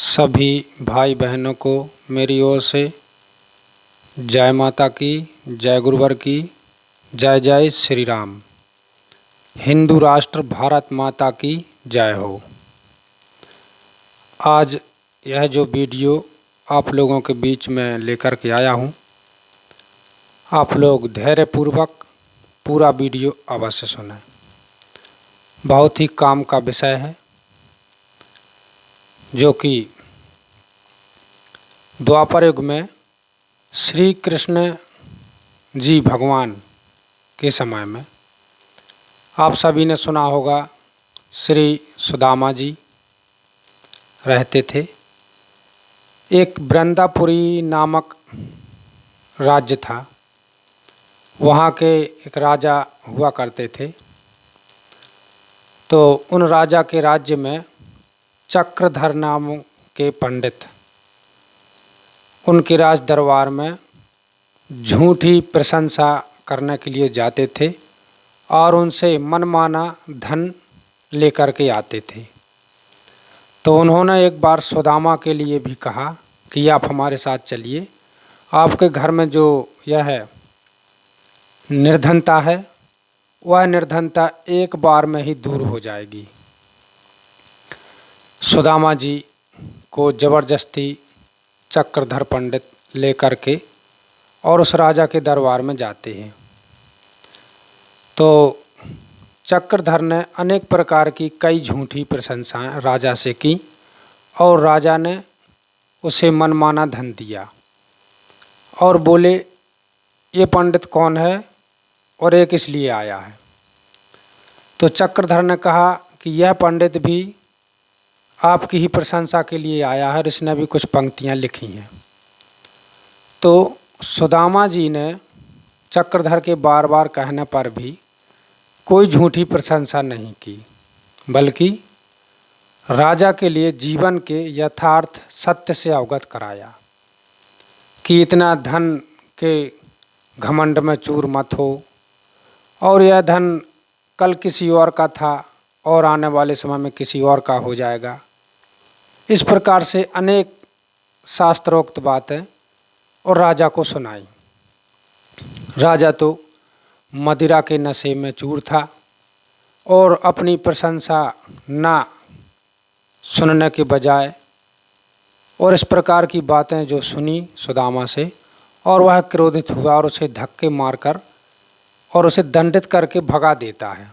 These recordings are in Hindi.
सभी भाई बहनों को मेरी ओर से जय माता की, जय गुरुवर की, जय जय श्री राम। हिंदू राष्ट्र भारत माता की जय हो। आज यह जो वीडियो आप लोगों के बीच में लेकर के आया हूँ, आप लोग धैर्यपूर्वक पूरा वीडियो अवश्य सुनें। बहुत ही काम का विषय है जो कि द्वापर युग में श्री कृष्ण जी भगवान के समय में आप सभी ने सुना होगा, श्री सुदामा जी रहते थे। एक वृंदापुरी नामक राज्य था, वहाँ के एक राजा हुआ करते थे। तो उन राजा के राज्य में चक्रधर नाम के पंडित उनके राज दरबार में झूठी प्रशंसा करने के लिए जाते थे और उनसे मनमाना धन लेकर के आते थे। तो उन्होंने एक बार सुदामा के लिए भी कहा कि आप हमारे साथ चलिए, आपके घर में जो यह निर्धनता है वह निर्धनता एक बार में ही दूर हो जाएगी। सुदामा जी को ज़बरदस्ती चक्रधर पंडित लेकर के और उस राजा के दरबार में जाते हैं। तो चक्रधर ने अनेक प्रकार की कई झूठी प्रशंसाएं राजा से की और राजा ने उसे मनमाना धन दिया और बोले, ये पंडित कौन है और ये किस लिए आया है। तो चक्रधर ने कहा कि यह पंडित भी आपकी ही प्रशंसा के लिए आया है और इसने भी कुछ पंक्तियां लिखी हैं। तो सुदामा जी ने चक्रधर के बार बार कहने पर भी कोई झूठी प्रशंसा नहीं की, बल्कि राजा के लिए जीवन के यथार्थ सत्य से अवगत कराया कि इतना धन के घमंड में चूर मत हो और यह धन कल किसी और का था और आने वाले समय में किसी और का हो जाएगा। इस प्रकार से अनेक शास्त्रोक्त बातें और राजा को सुनाई। राजा तो मदिरा के नशे में चूर था और अपनी प्रशंसा ना सुनने के बजाय और इस प्रकार की बातें जो सुनी सुदामा से, और वह क्रोधित हुआ और उसे धक्के मारकर और उसे दंडित करके भगा देता है।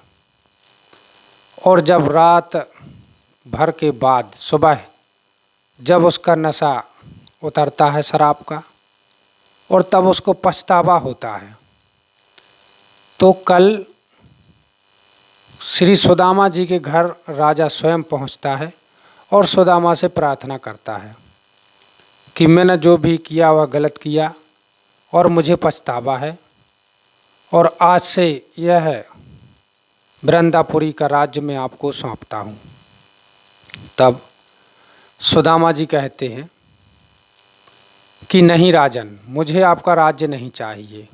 और जब रात भर के बाद सुबह जब उसका नशा उतरता है शराब का और तब उसको पछतावा होता है, तो कल श्री सुदामा जी के घर राजा स्वयं पहुंचता है और सुदामा से प्रार्थना करता है कि मैंने जो भी किया वह गलत किया और मुझे पछतावा है और आज से यह वृंदापुरी का राज्य मैं आपको सौंपता हूँ। तब सुदामा जी कहते हैं कि नहीं राजन, मुझे आपका राज्य नहीं चाहिए।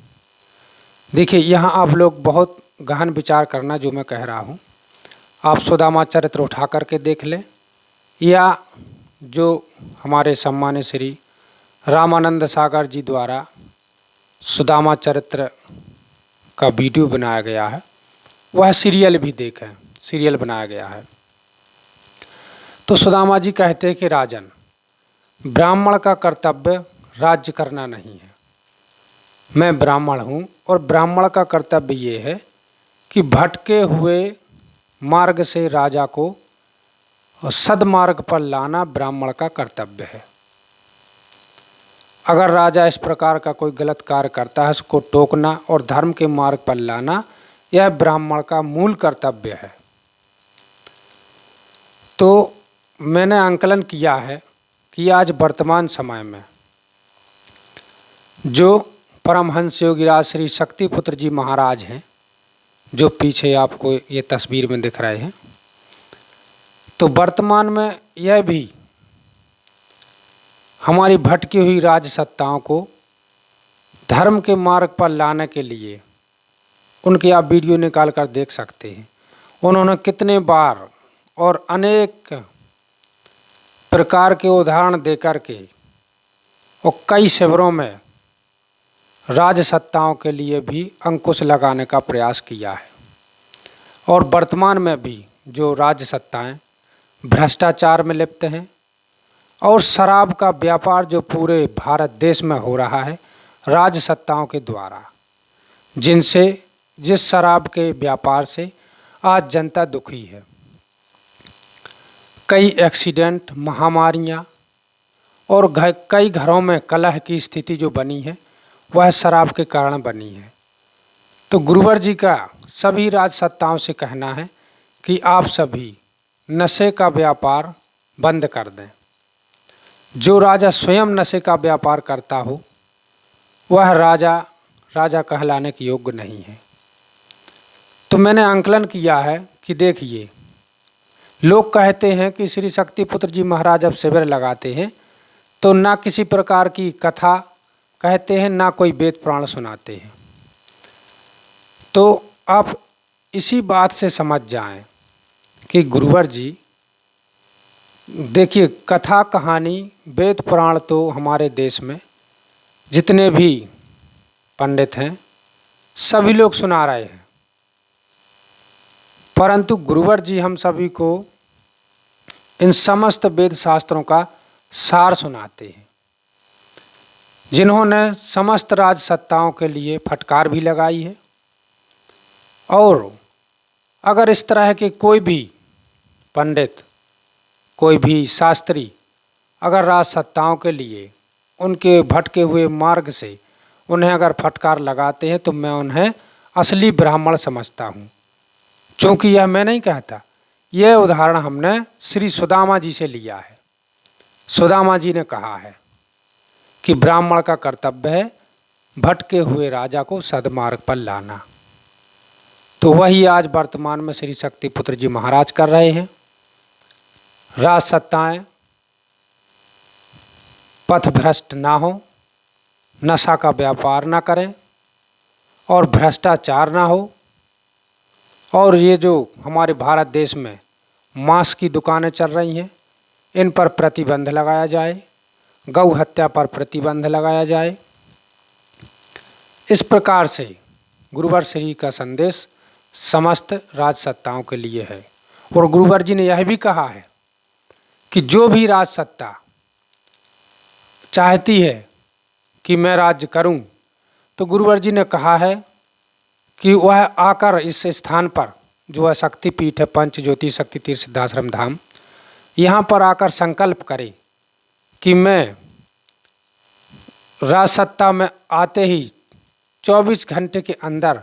देखिए, यहाँ आप लोग बहुत गहन विचार करना जो मैं कह रहा हूँ। आप सुदामा चरित्र उठा करके देख लें या जो हमारे सम्मानित श्री रामानंद सागर जी द्वारा सुदामा चरित्र का वीडियो बनाया गया है, वह सीरियल भी देखें, सीरियल बनाया गया है। तो सुदामा जी कहते हैं कि राजन, ब्राह्मण का कर्तव्य राज्य करना नहीं है। मैं ब्राह्मण हूँ और ब्राह्मण का कर्तव्य ये है कि भटके हुए मार्ग से राजा को सद्मार्ग पर लाना ब्राह्मण का कर्तव्य है। अगर राजा इस प्रकार का कोई गलत कार्य करता है, उसको टोकना और धर्म के मार्ग पर लाना, यह ब्राह्मण का मूल कर्तव्य है। तो मैंने आंकलन किया है कि आज वर्तमान समय में जो परमहंस योगीराज श्री शक्तिपुत्र जी महाराज हैं, जो पीछे आपको ये तस्वीर में दिख रहे हैं, तो वर्तमान में यह भी हमारी भटकी हुई राजसत्ताओं को धर्म के मार्ग पर लाने के लिए उनके आप वीडियो निकाल कर देख सकते हैं। उन्होंने कितने बार और अनेक प्रकार के उदाहरण देकर के और कई शिविरों में राजसत्ताओं के लिए भी अंकुश लगाने का प्रयास किया है। और वर्तमान में भी जो राजसत्ताएं भ्रष्टाचार में लिप्त हैं और शराब का व्यापार जो पूरे भारत देश में हो रहा है राजसत्ताओं के द्वारा, जिस शराब के व्यापार से आज जनता दुखी है। कई एक्सीडेंट, महामारियाँ और कई घरों में कलह की स्थिति जो बनी है वह शराब के कारण बनी है। तो गुरुवर जी का सभी राजसत्ताओं से कहना है कि आप सभी नशे का व्यापार बंद कर दें। जो राजा स्वयं नशे का व्यापार करता हो वह राजा कहलाने के योग्य नहीं है। तो मैंने आंकलन किया है कि देखिए, लोग कहते हैं कि श्री शक्तिपुत्र जी महाराज जब शिविर लगाते हैं तो ना किसी प्रकार की कथा कहते हैं, ना कोई वेद पुराण सुनाते हैं। तो आप इसी बात से समझ जाएं कि गुरुवर जी, देखिए, कथा कहानी वेद पुराण तो हमारे देश में जितने भी पंडित हैं सभी लोग सुना रहे हैं, परंतु गुरुवर जी हम सभी को इन समस्त वेद शास्त्रों का सार सुनाते हैं, जिन्होंने समस्त राजसत्ताओं के लिए फटकार भी लगाई है। और अगर इस तरह के कोई भी पंडित, कोई भी शास्त्री अगर राजसत्ताओं के लिए उनके भटके हुए मार्ग से उन्हें अगर फटकार लगाते हैं तो मैं उन्हें असली ब्राह्मण समझता हूँ। क्योंकि यह मैं नहीं कहता, यह उदाहरण हमने श्री सुदामा जी से लिया है। सुदामा जी ने कहा है कि ब्राह्मण का कर्तव्य है भटके हुए राजा को सद्मार्ग पर लाना। तो वही आज वर्तमान में श्री शक्तिपुत्र जी महाराज कर रहे हैं। राजसत्ताएं पथभ्रष्ट ना हो, नशा का व्यापार ना करें और भ्रष्टाचार ना हो। और ये जो हमारे भारत देश में मांस की दुकानें चल रही हैं इन पर प्रतिबंध लगाया जाए, गौ हत्या पर प्रतिबंध लगाया जाए। इस प्रकार से गुरुवर श्री का संदेश समस्त राजसत्ताओं के लिए है। और गुरुवर जी ने यह भी कहा है कि जो भी राजसत्ता चाहती है कि मैं राज्य करूं, तो गुरुवर जी ने कहा है कि वह आकर इस स्थान पर जो है शक्तिपीठ है, पंच ज्योति शक्ति तीर्थ सिद्धाश्रम धाम, यहाँ पर आकर संकल्प करे कि मैं राजसत्ता में आते ही 24 घंटे के अंदर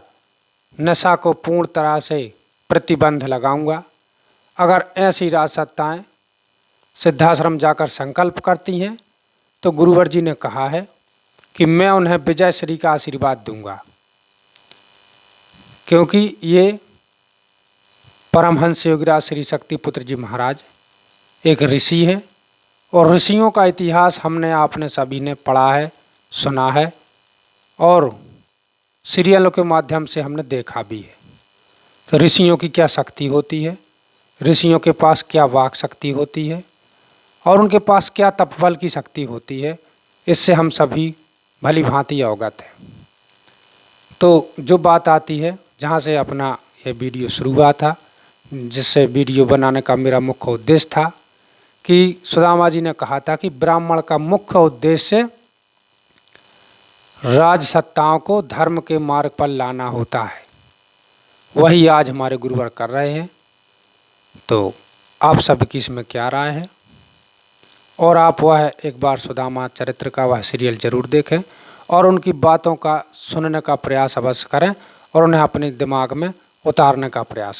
नशा को पूर्ण तरह से प्रतिबंध लगाऊंगा। अगर ऐसी राजसत्ताएं सिद्धाश्रम जाकर संकल्प करती हैं तो गुरुवर जी ने कहा है कि मैं उन्हें विजय श्री का आशीर्वाद दूंगा, क्योंकि ये परमहंस योगीराज श्री शक्तिपुत्र जी महाराज एक ऋषि हैं और ऋषियों का इतिहास हमने आपने सभी ने पढ़ा है, सुना है और सीरियलों के माध्यम से हमने देखा भी है। तो ऋषियों की क्या शक्ति होती है, ऋषियों के पास क्या वाक शक्ति होती है और उनके पास क्या तपबल की शक्ति होती है, इससे हम सभी भली भांति अवगत हैं। तो जो बात आती है, जहाँ से अपना ये वीडियो शुरू हुआ था, जिससे वीडियो बनाने का मेरा मुख्य उद्देश्य था कि सुदामा जी ने कहा था कि ब्राह्मण का मुख्य उद्देश्य राजसत्ताओं को धर्म के मार्ग पर लाना होता है। वही आज हमारे गुरुवर कर रहे हैं। तो आप सबकी इसमें क्या राय है? और आप वह एक बार सुदामा चरित्र का वह सीरियल जरूर देखें और उनकी बातों का सुनने का प्रयास अवश्य करें और उन्हें अपने दिमाग में उतारने का प्रयास करें।